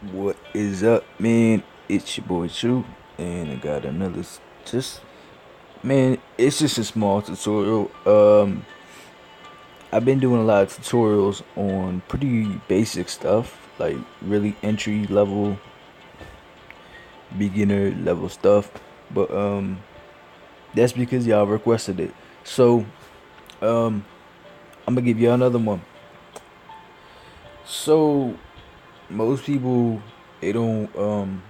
What is up, man? It's your boy Chu, and I got another. Just man, it's just a small tutorial. I've been doing a lot of tutorials on pretty basic stuff, like really entry level, beginner level stuff. But that's because y'all requested it. So um, I'm gonna give you another one. So most people they don't um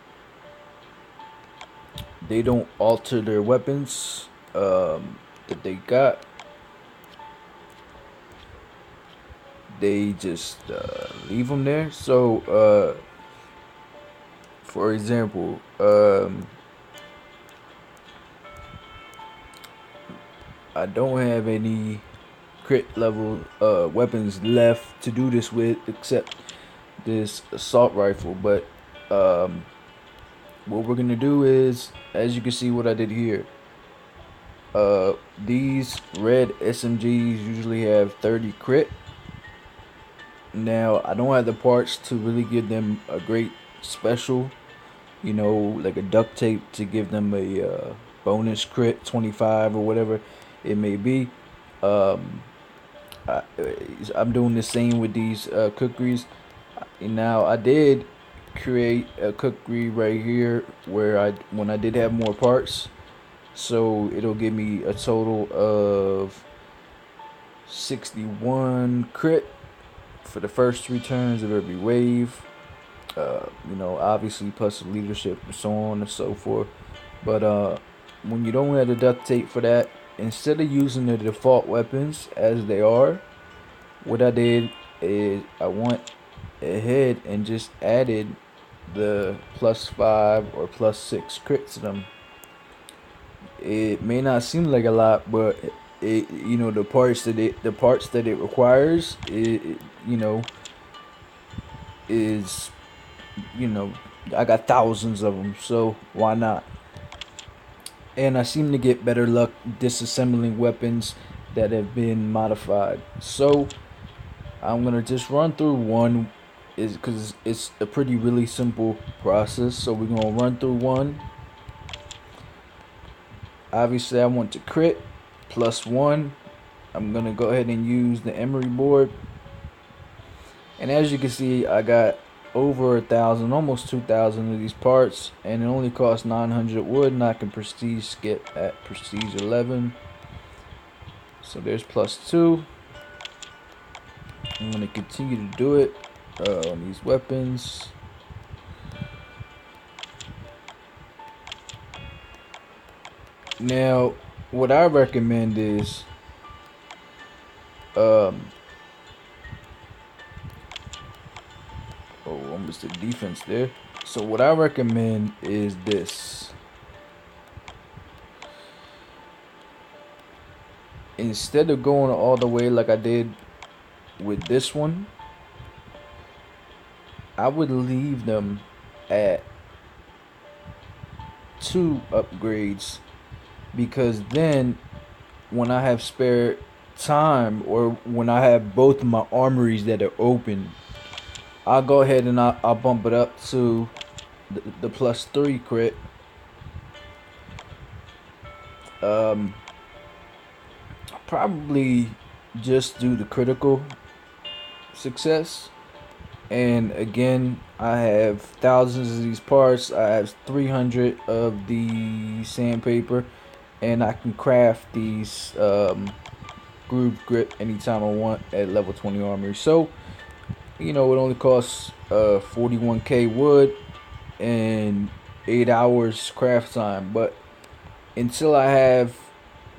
they don't alter their weapons that they got. They just leave them there. So for example, I don't have any crit level weapons left to do this with except this assault rifle. But um, what we're gonna do is, as you can see what I did here, these red SMGs usually have 30 crit. Now I don't have the parts to really give them a great special, like a duct tape to give them a bonus crit 25 or whatever it may be. Um, I, I'm doing the same with these cookeries. Now I did create a cookery right here where when I did have more parts, so it'll give me a total of 61 crit for the first 3 turns of every wave. Obviously plus leadership and so on and so forth. But when you don't have the duct tape for that, instead of using the default weapons as they are, what I did is I went ahead and just added the +5 or +6 crits to them. It may not seem like a lot, but the parts that it requires, is you know, I got thousands of them, so why not? And I seem to get better luck disassembling weapons that have been modified. So I'm gonna just run through one, is because it's a pretty really simple process. So we're gonna run through one. Obviously, I want to crit +1. I'm gonna go ahead and use the emery board, and as you can see, I got over 1,000, almost 2,000 of these parts, and it only costs 900 wood, and I can prestige skip at prestige 11. So there's +2. I'm gonna continue to do it on these weapons. Now, what I recommend is um almost the defense there. So what I recommend is this. Instead of going all the way like I did with this one, I would leave them at 2 upgrades, because then when I have spare time or when I have both of my armories that are open, I'll go ahead and I'll bump it up to the +3 crit. Probably just do the critical success. And again, I have thousands of these parts. I have 300 of the sandpaper, and I can craft these groove grip anytime I want at level 20 armory. So, it only costs 41k wood and 8 hours craft time. But until I have,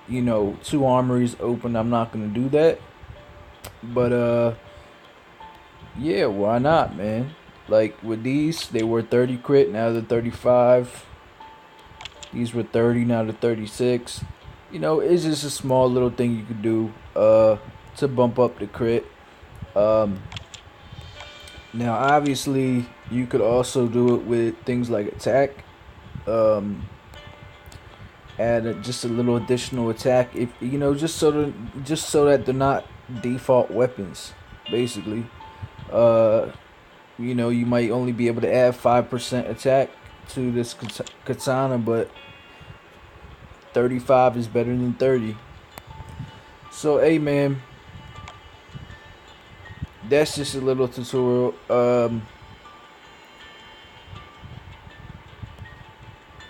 2 armories open, I'm not gonna do that. But yeah, why not, man? Like with these, they were 30 crit, now they're 35. These were 30, now they're 36. It's just a small little thing you could do to bump up the crit. Now obviously you could also do it with things like attack. Um, Add just a little additional attack, if just so that they're not default weapons, basically. Uh, You know, you might only be able to add 5% attack to this katana, but 35 is better than 30. So, hey man, that's just a little tutorial.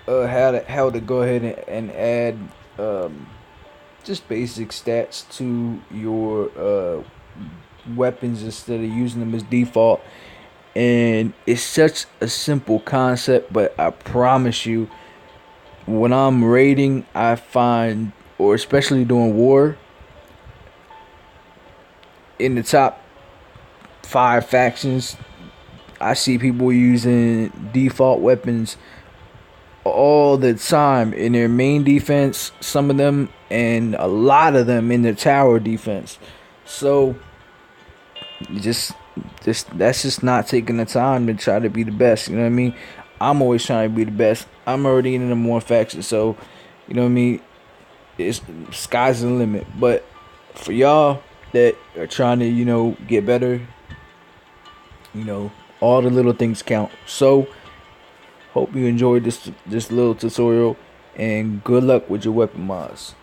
How to go ahead and add just basic stats to your weapons instead of using them as default. And it's such a simple concept, but I promise you, when I'm raiding, I find, or especially doing war, in the top 5 factions, I see people using default weapons all the time in their main defense, some of them, and a lot of them in their tower defense. So just that's just not taking the time to try to be the best. You know what I mean? I'm always trying to be the best. I'm already in the number one faction, so you know what I mean. It's sky's the limit. But for y'all that are trying to get better, all the little things count. So hope you enjoyed this little tutorial, and good luck with your weapon mods.